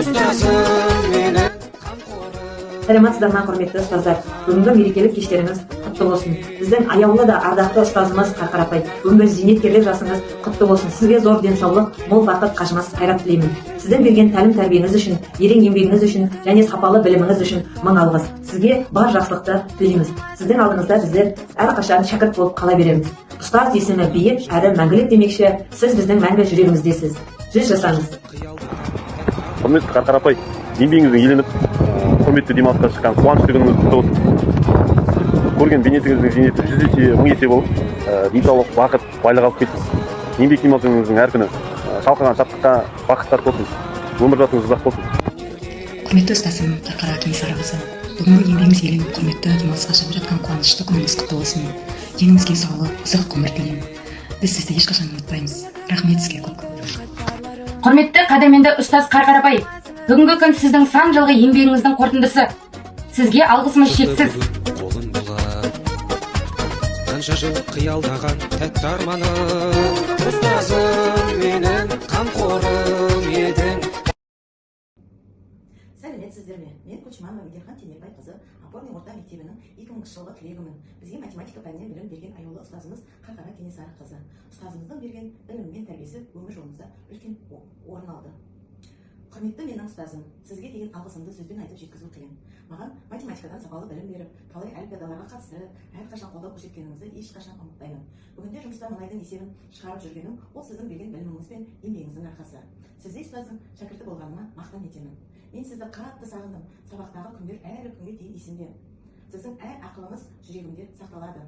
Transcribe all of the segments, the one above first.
ұстазым менің. Саламатсыздар ма, құрметті ұстаздар. Бүгінгі мерекелік кештеріңіз құтты болсын. Біздің аяулы да ардақты ұстазымыз Қарқара апай, бүгінгі зейнеткерлік жасыңыз құтты болсын. Сізге зор денсаулық, мол бақыт, қажымас қайрат тілеймін. Сіздің берген тәлім тәрбиеңіз үшін, ерен еңбегіңіз үшін және сапалы біліміңіз үшін мың алғыс. Сізге бар жақсылықты тілейміз. Сіздің алдыңызда біздер әрқашан шәкірт болып қала береміз. Ұстаз есімі биік әрі мәңгілік демекші, сіз біздің мәңгі жүрегіміздесіз. Жүз жасаңыз. Құрметті Қарқара апай, еңбегіңіздің еленіп, құрметті демалысқа шыққан қуанышты күніңіз құтты болсын. Көрген бейнетіңіздің зейнеті 100 есе, 1000 есе болып, денсаулық, бақыт, байлық алып келсін. Еңбек демалысыңыздың әр күні шалқыған шаттыққа, бақыттар толсын. Өмір жасыңыз ұзақ болсын. Құрметті ұстазым Қарқара Кенесарықызы, бүгінгі еңбегіңіз еленіп, құрметті демалысқа шығып жатқан қуанышты күніңіз құтты болсын. Деніңізге саулық, ұзақ ғұмыр тілеймін. Біз сізді ешқашан ұмытпаймыз. Рахмет сізге көп. Құрметті қадірменді ұстаз Қарқара апай, бүгінгі күн сіздің сан жылғы еңбегіңіздің қорытындысы. Сізге алғысымыз шексіз. Қолың болар, қанша жыл қиялдаған тәтті арманым. Ұстазым менің қамқорым едің. Сәлеметсіздер ме? Мен Көчманова Медерхан Тенелбай қызы, опорный орта мектебінің 2000 жылғы түлегімін. Бізге математика пәнінен білім берген аяулы ұстазымыз Қарқара Кенесары қызы. Ұстазымыздың берген білімі мен тәрбиесі өмір жолымызда үлкен орын алды. Құрметті менің ұстазым, сізге деген алғысымды сөзбен айтып жеткізу қиын. Маған математикадан сапалы білім беріп, талай олимпиадаларға қатысып, әрқашан қолдау көрсеткеніңізді ешқашан ұмытпаймын. Бүгінде жұмыста мұнайдың есебін шығарып жүргенім, ол сіздің берген біліміңіз бен еңбегіңіздің арқасы. Сізде ұстаздың шәкірті болғаныма мақтан етемін. Мен сізді қатты сағындым. Сабақтағы күндер әлі күнге дейін есімде. Сіздің әр ақылыңыз жүрегімде сақталады.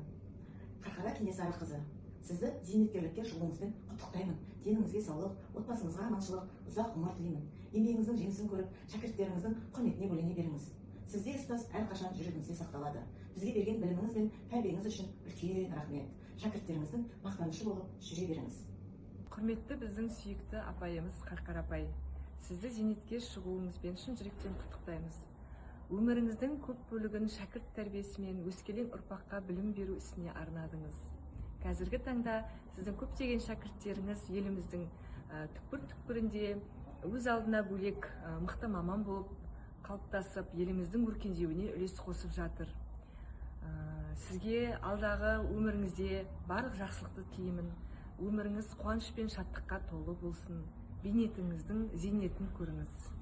Қарқара Кенесары қызы, сізді зейнеткерлікке шығуыңызбен құттықтаймын. Деніңізге саулық, отбасыңызға аманшылық, ұзақ ғұмыр тілеймін. Еңбегіңіздің жемісін көріп, шәкірттеріңіздің құрметіне бөлене беріңіз. Сізде ұстаз әрқашан жүрегіңізде сақталады. Бізге берген біліміңіз бен тәрбиеңіз үшін үлкен рахмет. Шәкірттеріңіздің мақтанышы болып жүре беріңіз. Құрметті біздің сүйікті апайымыз Қарқара апай, сізді зейнетке шығуыңызбен шын жүректен құттықтаймыз. Өміріңіздің көп бөлігін шәкірт тәрбиесімен өскелең ұрпаққа білім беру ісіне арнадыңыз. Қазіргі таңда сіздің көптеген шәкірттеріңіз еліміздің түкпір-түкпірінде өз алдына бөлек мықты маман болып қалыптасып, еліміздің өркендеуіне үлес қосып жатыр. Сізге алдағы өміріңізде барлық жақсылықты тілеймін. Өміріңіз қуаныш пен шаттыққа толы болсын. Бейнетіңіздің зейнетін көріңіз.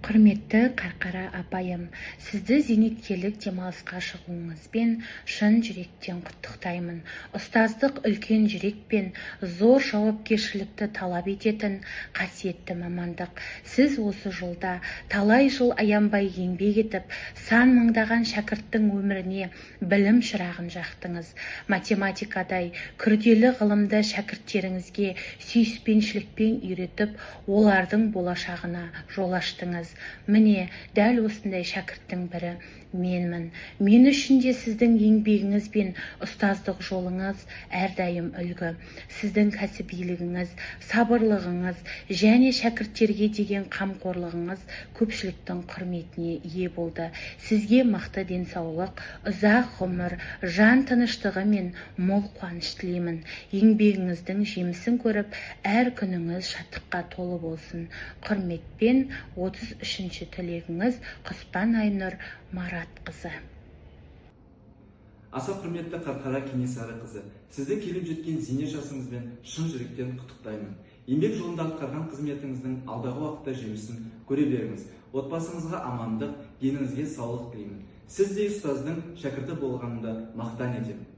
Құрметті Қарқара апайым, сізді зейнеткерлік демалысқа шығуыңызбен шын жүректен құттықтаймын. Ұстаздық үлкен жүрек пен зор жауапкершілікті талап ететін қасиетті мамандық. Сіз осы жолда талай жыл аянбай еңбек етіп, сан мыңдаған шәкірттің өміріне білім шырағын жақтыңыз. Математикадай күрделі ғылымды шәкірттеріңізге сүйіспеншілікпен үйретіп, олардың болашағына жол аштыңыз. Міне, дәл осындай шәкірттің бірі менмін. Мен үшін де сіздің еңбегіңіз бен ұстаздық жолыңыз әрдайым үлгі. Сіздің кәсібилігіңіз, сабырлығыңыз және шәкірттерге деген қамқорлығыңыз көпшіліктің құрметіне ие болды. Сізге мықты денсаулық, ұзақ ғұмыр, жан тыныштығы мен мол қуаныш тілеймін. Еңбегіңіздің жемісін көріп, әр күніңіз шаттыққа толы болсын. Құрметпен 33-ші түлегіңіз Құспан Айнұр Маратқызы. Аса құрметті Қарқара Кенесары қызы, сізді келіп жеткен зейнет жасыңызбен шын жүректен құттықтаймын. Еңбек жолында атқарған қызметіңіздің алдағы уақытта жемісін көре беріңіз. Отбасыңызға амандық, деніңізге саулық тілеймін. Сіз де ұстаздың шәкірті болғанымда мақтан етемін.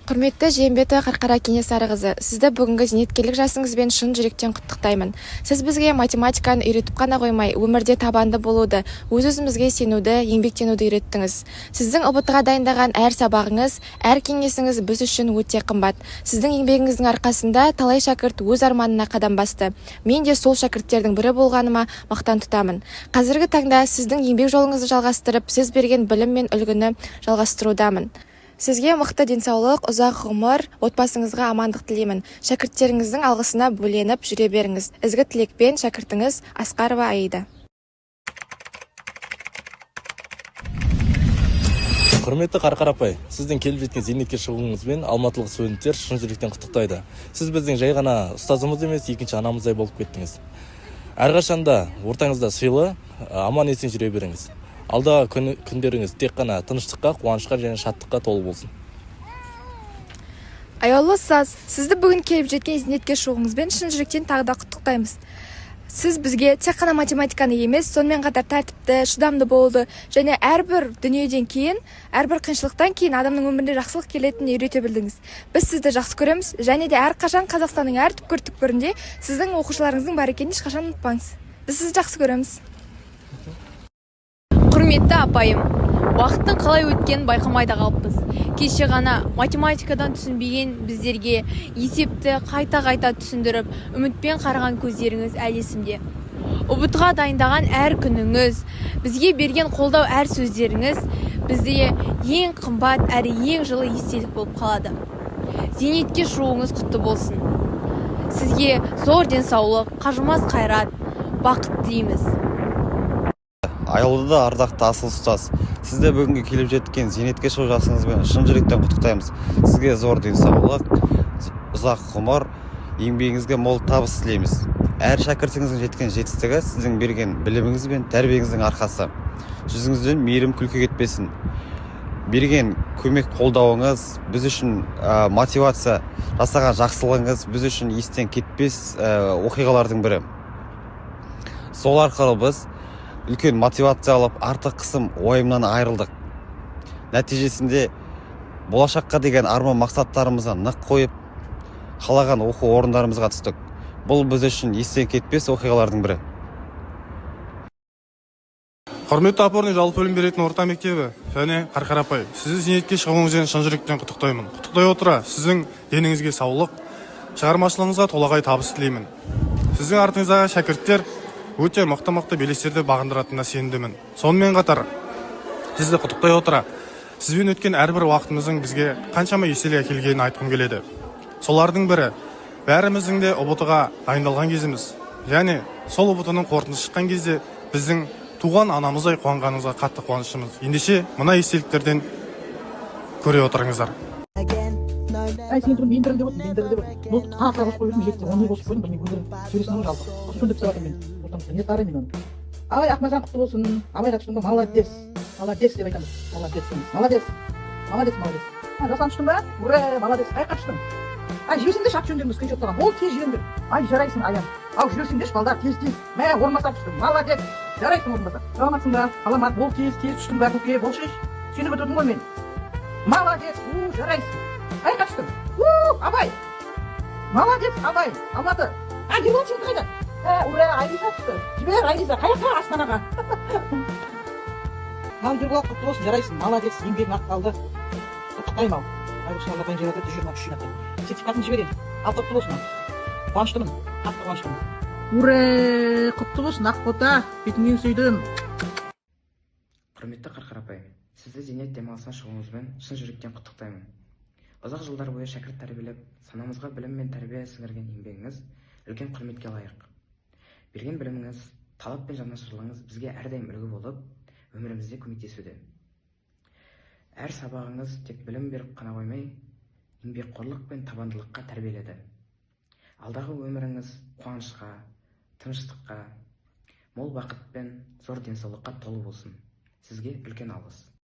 Құрметті Жиенбеті Қарқара Кенесарықызы, сізді бүгінгі зейнеткерлік жасыңызбен шын жүректен құттықтаймын. Сіз бізге математиканы үйретіп қана қоймай, өмірде табанды болуды, өз-өзімізге сенуді, еңбектенуді үйреттіңіз. Сіздің ұбт-ға дайындаған әр сабағыңыз, әр кеңесіңіз біз үшін өте қымбат. Сіздің еңбегіңіздің арқасында талай шәкірт өз арманына қадам басты. Мен де сол шәкірттердің бірі болғаныма мақтан тұтамын. Қазіргі таңда сіздің еңбек жолыңызды жалғастырып, сіз берген білім мен үлгіні жалғастырудамын. Сізге мықты денсаулық, ұзақ ғұмыр, отбасыңызға амандық тілеймін. Шәкірттеріңіздің алғысына бөленіп жүре беріңіз. Ізгі тілекпен шәкіртіңіз Асқарова Аида. Құрметті Қарқара апай, сіздің келіп жеткен зейнетке шығуыңызбен алматылық студенттер шын жүректен құттықтайды. Сіз біздің жай ғана ұстазымыз емес, екінші анамыздай болып кеттіңіз. әрқашанда ортаңызда сыйлы, аман есен жүре беріңіз. Алдағы күндеріңіз тек қана тыныштыққа, қуанышқа және шаттыққа толы болсын. Аяулы ұстаз, сізді бүгін келіп жеткен зейнетке шығуыңызбен шын жүректен тағы да құттықтаймыз. Сіз бізге тек қана математиканы емес, сонымен қатар тәртіпті, шыдамды болуды және әрбір дүниеден кейін, әрбір қиыншылықтан кейін адамның өміріне жақсылық келетінін үйрете білдіңіз. Біз сізді жақсы көреміз және де әрқашан Қазақстанның әр түкпір-түкпірінде сіздің оқушыларыңыздың бар екенін ешқашан ұмытпаңыз. Біз сізді жақсы көреміз. Құрметті апайым, уақыттың қалай өткенін байқамай да қалыппыз. Кеше ғана математикадан түсінбеген біздерге есепті қайта түсіндіріп, үмітпен қараған көздеріңіз әлі есімде. ұбт-ға дайындаған әр күніңіз, бізге берген қолдау әр сөздеріңіз бізде ең қымбат әрі ең жылы естелік болып қалады. Зейнетке шығуыңыз құтты болсын. Сізге зор денсаулық, қажымас қайрат, бақыт тілейміз. Аяулы да ардақты асыл ұстаз, сізді бүгінгі келіп жеткен зейнетке шығу жасыңызбен шын жүректен құттықтаймыз. Сізге зор денсаулық, ұзақ ғұмыр, еңбегіңізге мол табыс тілейміз. Әр шәкіртіңіздің жеткен жетістігі сіздің берген біліміңіз бен тәрбиеңіздің арқасы. Жүзіңізден мейірім күлкі кетпесін. Берген көмек қолдауыңыз, біз үшін мотивация жасаған жақсылығыңыз біз үшін естен кетпес оқиғалардың бірі. Сол арқылы біз үлкен мотивация алып, артық қысым ойымнан айырылдық. Нәтижесінде болашаққа деген арман мақсаттарымызға нық қойып, қалаған оқу орындарымызға түстік. Бұл біз үшін естен кетпес оқиғалардың бірі. Құрметті опорный жалпы білім беретін орта мектебі және Қарқара апай, сізді зейнетке шығуыңызбен шын жүректен құттықтаймын. Құттықтай отыра, сіздің деніңізге саулық, шығармашылығыңызға толағай табыс тілеймін. Сіздің артыңыздағы шәкірттер өте мықты белестерді бағындыратынына сенімдімін. Сонымен қатар, сізді құттықтай отыра, сізбен өткен әрбір уақытымыздың бізге қаншама еселік әкелгенін айтқым келеді. Солардың бірі, бәріміздің де ұбт-ға дайындалған кезіміз. Және сол ұбт-ның қорытындысы шыққан кезде біздің туған анамыздай қуанғанымызға қатты қуанышымыз. Ендеше мына естеліктерден көре отырыңыздар. Сен тұрын мен дірілде болсын, мен дірілде болсын. Бұл тағы қағыз қойып жетті, ондай қосып қойдым, мен көздерім сөйлесін жалпы. Осы күнді пісіп мен. Ортамызда не тарай мен оны. Абай Ахмажан құтты болсын, абай қатыштың ба, молодец. Молодец деп айтамыз. Молодец дейміз. Молодец. Молодец, молодец. Жасан түштің ба? Ура, молодец. Ай қатыштың. Ай жіберсеңдер шақ жөндеріңді скриншоттаған. Ол тез жіберіңдер. Ай жарайсың аян. Ау жіберсеңдер балдар тез. Мә орынбасар түштің. Молодец. Жарайсың орынбасар. Саламатсыңдар. Саламат. Бол тез түштің ба көке. Бол шеш. Сені бітірдім ғой мен. Молодец. Жарайсың. Ай қатыштың. Абай. Молодец, Абай. Алматы. Ербол сен қайда? Ура, Айриза түсті. Жібер Айриза. Қаяққа? Астанаға. Ал Ербол құтты болсын. Жарайсың. Молодец. Еңбегің ақталды. Құттықтаймын ал. Айрықшыларға тайын жерді 123 жинатты. Сертификатын жіберейін. Ал құтты болсын. Қуаныштымын. Қатты қуаныштымын. Ура, құтты болсын Ақбота. Бетіңнен сүйдім. Құрметті Қарқара апай, сізді зейнет демалысына шығуыңызбен шын жүректен құттықтаймын. Ұзақ жылдар бойы шәкірт тәрбиелеп, санамызға білім мен тәрбие сіңірген еңбегіңіз үлкен құрметке лайық. Берген біліміңіз, талап пен жанашырлығыңыз бізге әрдайым үлгі болып, өмірімізде көмектесуде. Әр сабағыңыз тек білім беріп қана қоймай, еңбекқорлық пен табандылыққа тәрбиеледі. Алдағы өміріңіз қуанышқа, тыныштыққа, мол бақыт пен зор денсаулыққа толы болсын. Сізге үлкен алғыс.